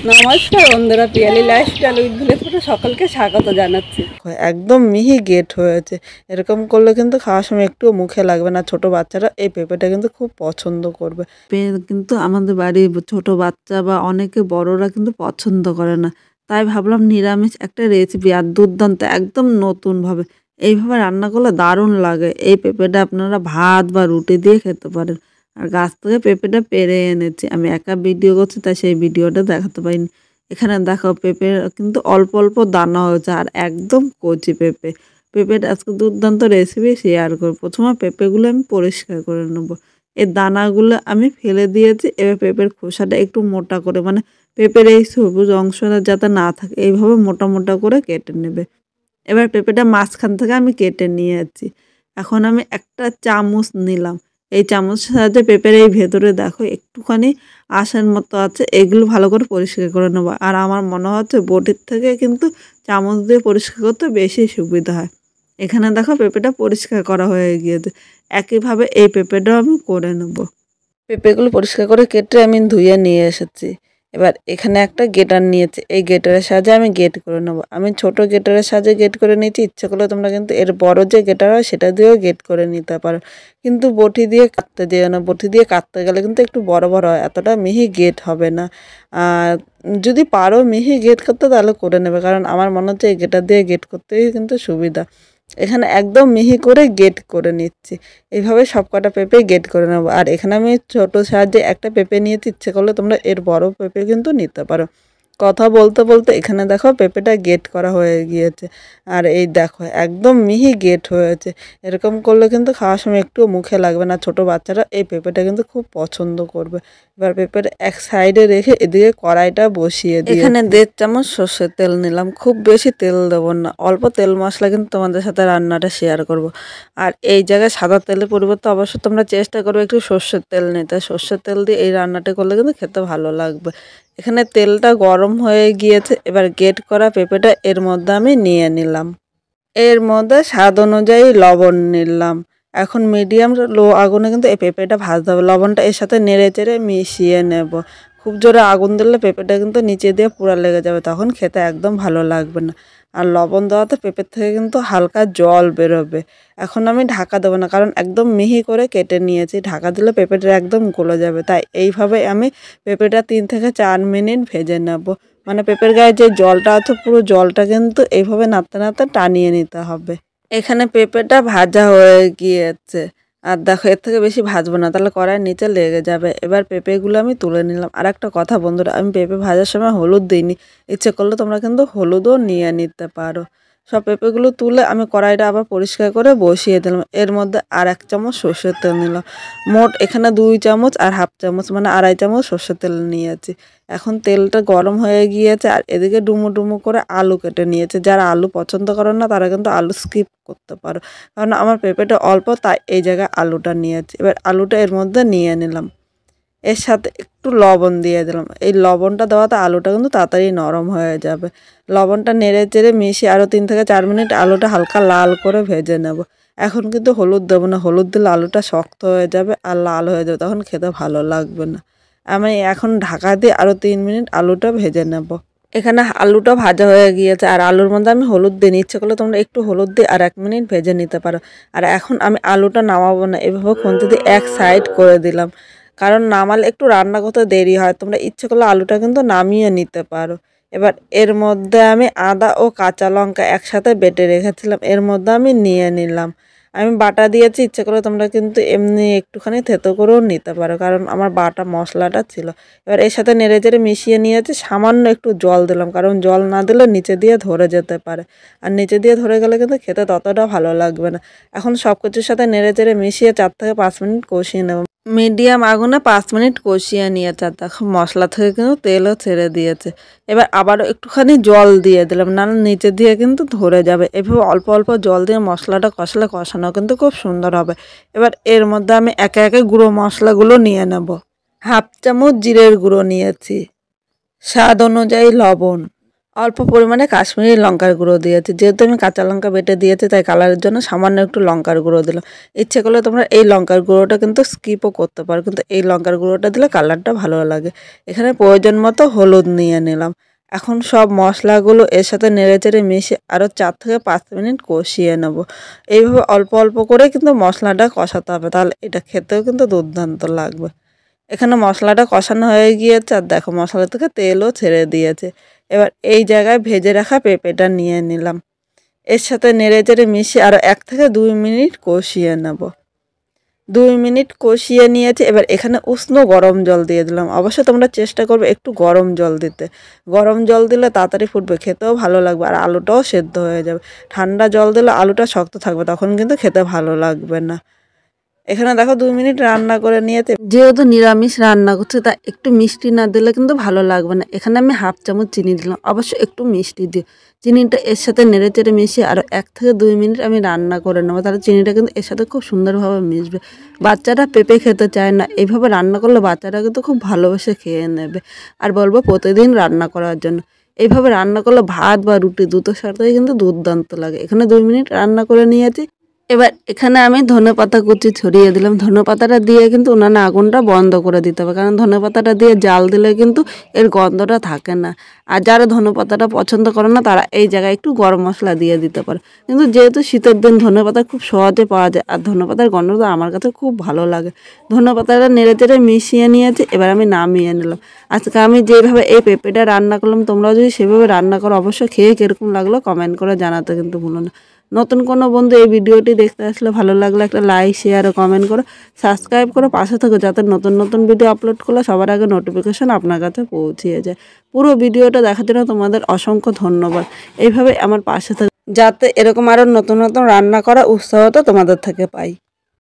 নমস্কার বন্ধুরা, Piyali lifestyle with village সকলকে স্বাগত জানাচ্ছি। একদম মিহি গেট হয়েছে, এরকম করলে কিন্তু খাওয়ার সময় একটুও মুখে লাগবে না। ছোট বাচ্চারা এই পেঁপেটা কিন্তু খুব পছন্দ করবে। কিন্তু আমাদের বাড়ির ছোট বাচ্চা বা অনেকে বড়রা কিন্তু পছন্দ করে না, তাই ভাবলাম নিরামিষ একটা রেসিপি আর দুর্দান্ত একদম নতুনভাবে এইভাবে রান্না করলে দারুণ লাগে। এই পেঁপেটা আপনারা ভাত বা রুটি দিয়ে খেতে পারেন। আর গাছ থেকে পেঁপেটা পেড়ে এনেছি, আমি একা ভিডিও করছি তাই সেই ভিডিওটা দেখাতে পারিনি। এখানে দেখো পেঁপে কিন্তু অল্প অল্প দানা হয়েছে আর একদম কচি পেঁপে। পেঁপের আজকে দুর্দান্ত রেসিপি শেয়ার করব। প্রথমে পেঁপেগুলো আমি পরিষ্কার করে নেবো। এই দানাগুলো আমি ফেলে দিয়েছি। এবার পেঁপের খোসাটা একটু মোটা করে, মানে পেঁপের এই সবুজ অংশটা যাতে না থাকে এইভাবে মোটা মোটা করে কেটে নেবে। এবার পেঁপেটা মাঝখান থেকে আমি কেটে নিয়ে যাচ্ছি। এখন আমি একটা চামচ নিলাম, এই চামচের সাহায্যে পেঁপের এই ভেতরে দেখো একটুখানি আঁশের মতো আছে, এগুলো ভালো করে পরিষ্কার করে নেবো। আর আমার মনে হচ্ছে বটির থেকে কিন্তু চামচ দিয়ে পরিষ্কার করতে বেশি সুবিধা হয়। এখানে দেখো পেঁপেটা পরিষ্কার করা হয়ে গিয়েছে। একইভাবে এই পেঁপেটাও আমি করে নেব। পেঁপেগুলো পরিষ্কার করে কেটে আমি ধুয়ে নিয়ে এসেছি। এবার এখানে একটা গেটার নিয়েছি, এই গেটারের সাহায্যে আমি গেট করে নেবো। আমি ছোট গেটারের সাহায্যে গেট করে নিয়েছি, ইচ্ছে করলে তোমরা কিন্তু এর বড় যে গেটার হয় সেটা দিয়েও গেট করে নিতে পারো, কিন্তু বটি দিয়ে কাটতে দিও না। বটি দিয়ে কাটতে গেলে কিন্তু একটু বড় বড় হয়, এতটা মিহি গেট হবে না। আর যদি পারো মিহি গেট করতে তাহলে করে নেবে, কারণ আমার মনে হচ্ছে এই গেটার দিয়ে গেট করতেই কিন্তু সুবিধা। এখানে একদম মিহি করে গেট করে নিচ্ছি। এইভাবে সব কটা পেঁপে গেট করে নেবো। আর এখানে আমি ছোট সাহায্যে একটা পেঁপে নিয়েছি, ইচ্ছে করলে তোমরা এর বড় পেঁপে কিন্তু নিতে পারো। কথা বলতে বলতে এখানে দেখো পেঁপেটা গেট করা হয়ে গিয়েছে। আর এই দেখো একদম মিহি গেট হয়েছে, এরকম করলে কিন্তু খাওয়ার সময় একটুও মুখে লাগবে না। ছোট বাচ্চারা এই পেঁপেটা কিন্তু খুব পছন্দ করবে। এবার পেঁপের এক সাইডে রেখে এদিকে কড়াইটা বসিয়ে দিই। এখানে 1.5 চামচ সর্ষের তেল নিলাম, খুব বেশি তেল দেবো না, অল্প তেল মশলা কিন্তু তোমাদের সাথে রান্নাটা শেয়ার করব। আর এই জায়গায় সাদা তেলের পরিবর্তে অবশ্য তোমরা চেষ্টা করবে একটু সর্ষের তেল নিতে। সর্ষের তেল দিয়ে এই রান্নাটা করলে কিন্তু খেতে ভালো লাগবে। এখানে তেলটা গরম হয়ে গিয়েছে, এবার গেট করা পেঁপেটা এর মধ্যে আমি নিয়ে নিলাম। এর মধ্যে স্বাদ অনুযায়ী লবণ নিলাম। এখন মিডিয়াম লো আগুনে কিন্তু এই পেঁপেটা ভাজতে হবে। লবণটা এর সাথে নেড়ে চেড়ে মিশিয়ে নেব। খুব জোরে আগুন দিলে পেঁপেটা কিন্তু নিচে দিয়ে পুড়া লেগে যাবে, তখন খেতে একদম ভালো লাগবে না। আর লবণ দেওয়াতে পেঁপের থেকে কিন্তু হালকা জল বেরোবে। এখন আমি ঢাকা দেবো না, কারণ একদম মিহি করে কেটে নিয়েছি, ঢাকা দিলে পেঁপেটা একদম গলে যাবে। তাই এইভাবে আমি পেঁপেটা 3 থেকে 4 মিনিট ভেজে নেব। মানে পেঁপের গায়ে যে জলটা আছে পুরো জলটা কিন্তু এইভাবে নাড়তে নাড়তে টানিয়ে নিতে হবে। এখানে পেঁপেটা ভাজা হয়ে গিয়েছে। আর দেখো এর থেকে বেশি ভাজবো না, তাহলে কড়াইয়ের নিচে লেগে যাবে। এবার পেঁপেগুলো আমি তুলে নিলাম। আর একটা কথা বন্ধুরা, আমি পেঁপে ভাজার সময় হলুদ দিইনি, ইচ্ছে করলে তোমরা কিন্তু হলুদও নিয়ে নিতে পারো। সব পেঁপেগুলো তুলে আমি কড়াইটা আবার পরিষ্কার করে বসিয়ে দিলাম। এর মধ্যে আর 1 চামচ সর্ষের তেল নিলাম। মোট এখানে 2 চামচ আর হাফ চামচ মানে 2.5 চামচ সর্ষের তেল নিয়েছি। এখন তেলটা গরম হয়ে গিয়েছে আর এদিকে ডুমো ডুমো করে আলু কেটে নিয়েছে। যারা আলু পছন্দ করেন না তারা কিন্তু আলু স্কিপ করতে পারো, কারণ আমার পেঁপেটা অল্প তাই এই জায়গায় আলুটা নিয়েছি। এবার আলুটা এর মধ্যে নিয়ে নিলাম, এর সাথে একটু লবণ দিয়ে দিলাম। এই লবণটা দেওয়াতে আলুটা কিন্তু তাড়াতাড়ি নরম হয়ে যাবে। লবণটা নেড়ে চেড়ে মিশিয়ে আরও 3 থেকে 4 মিনিট আলুটা হালকা লাল করে ভেজে নেব। এখন কিন্তু হলুদ দেবো না, হলুদ দিলে আলুটা শক্ত হয়ে যাবে আর লাল হয়ে যাবে, তখন খেতে ভালো লাগবে না। আমি এখন ঢাকা দিয়ে আরও 3 মিনিট আলুটা ভেজে নেব। এখানে আলুটা ভাজা হয়ে গিয়েছে আর আলুর মধ্যে আমি হলুদ দিই, ইচ্ছে করলে তোমরা একটু হলুদ দিয়ে আর 1 মিনিট ভেজে নিতে পারো। আর এখন আমি আলুটা নামাবো না, এভাবে খুন্তি দিয়ে এক সাইড করে দিলাম, কারণ নামালে একটু রান্না করতে দেরি হয়। তোমরা ইচ্ছে করলে আলুটা কিন্তু নামিয়ে নিতে পারো। এবার এর মধ্যে আমি আদা ও কাঁচা লঙ্কা একসাথে বেটে রেখেছিলাম, এর মধ্যে আমি নিয়ে নিলাম। আমি বাটা দিয়েছি, ইচ্ছে করে তোমরা কিন্তু এমনি একটুখানি থেতো করেও নিতে পারো, কারণ আমার বাটা মশলাটা ছিল। এবার এর সাথে নেড়ে চেড়ে মিশিয়ে নিয়েছি, সামান্য একটু জল দিলাম, কারণ জল না দিলে নিচে দিয়ে ধরে যেতে পারে, আর নিচে দিয়ে ধরে গেলে কিন্তু খেতে ততটা ভালো লাগবে না। এখন সব কিছুর সাথে নেড়ে চেড়ে মিশিয়ে 4 থেকে 5 মিনিট কষিয়ে নেব। মিডিয়াম আগুনে 5 মিনিট কষিয়ে নিয়েছে আর দেখো মশলা থেকে কিন্তু তেলও ছেড়ে দিয়েছে। এবার আবারও একটুখানি জল দিয়ে দিলাম, না নিচে দিয়ে কিন্তু ধরে যাবে। এভাবে অল্প অল্প জল দিয়ে মশলাটা কষালে কষানো কিন্তু খুব সুন্দর হবে। এবার এর মধ্যে আমি একে একে গুঁড়ো মশলাগুলো নিয়ে নেব। হাফ চামচ জিরের গুঁড়ো নিয়েছি, স্বাদ অনুযায়ী লবণ, অল্প পরিমাণে কাশ্মীরি লঙ্কার গুঁড়ো দিয়েছি, যেহেতু আমি কাঁচা লঙ্কা বেটে দিয়েছি তাই কালারের জন্য সামান্য একটু লঙ্কার গুঁড়ো দিলাম। ইচ্ছে করলে তোমরা এই লঙ্কার গুঁড়োটা কিন্তু স্কিপও করতে পারো, কিন্তু এই লঙ্কার গুঁড়োটা দিলে কালারটা ভালো লাগে। এখানে প্রয়োজন মতো হলুদ নিয়ে নিলাম। এখন সব মশলাগুলো এর সাথে নেড়েচেড়ে মিশিয়ে আরও 4 থেকে 5 মিনিট কষিয়ে নেব। এইভাবে অল্প অল্প করে কিন্তু মশলাটা কষাতে হবে, তাহলে এটা খেতেও কিন্তু দুর্দান্ত লাগবে। এখানে মশলাটা কষানো হয়ে গিয়েছে, আর দেখো মশলা থেকে তেলও ছেড়ে দিয়েছে। এবার এই জায়গায় ভেজে রাখা পেঁপেটা নিয়ে নিলাম, এর সাথে নেড়েচেড়ে মিশিয়ে আরও 1 থেকে 2 মিনিট কষিয়ে নেব। 2 মিনিট কষিয়ে নিয়েছি। এবার এখানে উষ্ণ গরম জল দিয়ে দিলাম। অবশ্যই তোমরা চেষ্টা করবে একটু গরম জল দিতে, গরম জল দিলে তাড়াতাড়ি ফুটবে, খেতেও ভালো লাগবে আর আলুটাও সেদ্ধ হয়ে যাবে। ঠান্ডা জল দিলে আলুটা শক্ত থাকবে, তখন কিন্তু খেতে ভালো লাগবে না। এখানে দেখো 2 মিনিট রান্না করে নিয়েছে। যেহেতু নিরামিষ রান্না করছে তা একটু মিষ্টি না দিলে কিন্তু ভালো লাগবে না। এখানে আমি 1/2 চামচ চিনি দিলাম, অবশ্য একটু মিষ্টি দিও। চিনিটা এর সাথে নেড়েচেড়ে মিশিয়ে আরও 1 থেকে 2 মিনিট আমি রান্না করে নেবো, তাহলে চিনিটা কিন্তু এর সাথে খুব সুন্দরভাবে মিশবে। বাচ্চারা পেঁপে খেতে চায় না, এইভাবে রান্না করলে বাচ্চারা কিন্তু খুব ভালোবেসে খেয়ে নেবে আর বলবো প্রতিদিন রান্না করার জন্য। এইভাবে রান্না করলে ভাত বা রুটি দুটোর সাথেই কিন্তু দুর্দান্ত লাগে। এখানে 2 মিনিট রান্না করে নিয়েছি। এবার এখানে আমি ধনেপাতা কুচি ছড়িয়ে দিলাম। ধনেপাতাটা দিয়ে কিন্তু উনানে আগুনটা বন্ধ করে দিতে হবে, কারণ ধনেপাতাটা দিয়ে জাল দিলে কিন্তু এর গন্ধটা থাকে না। আর যারা ধনেপাতাটা পছন্দ করে না তারা এই জায়গায় একটু গরম মশলা দিয়ে দিতে পারে। কিন্তু যেহেতু শীতের দিন ধনেপাতা খুব সহজে পাওয়া যায়, আর ধনেপাতার গন্ধটা আমার কাছে খুব ভালো লাগে। ধনেপাতাটা নেড়েচেড়ে মিশিয়ে নিয়েছি, এবার আমি নামিয়ে নিলাম। আজকে আমি যেভাবে এই পেঁপেটা রান্না করলাম, তোমরাও যদি সেভাবে রান্না করো অবশ্যই খেয়ে কীরকম লাগলো কমেন্ট করে জানাতে কিন্তু ভুলো না। নতুন কোনো বন্ধু এই ভিডিওটি দেখতে আসলে ভালো লাগলে একটা লাইক, শেয়ার ও কমেন্ট করো, সাবস্ক্রাইব করো, পাশে থাকো, যাতে নতুন নতুন ভিডিও আপলোড করলে সবার আগে নোটিফিকেশন আপনার কাছে পৌঁছিয়ে যায়। পুরো ভিডিওটা দেখার জন্য তোমাদের অসংখ্য ধন্যবাদ। এইভাবে আমার পাশে থাকো, যাতে এরকম আরও নতুন নতুন রান্না করা উৎসাহটা তোমাদের থেকে পাই।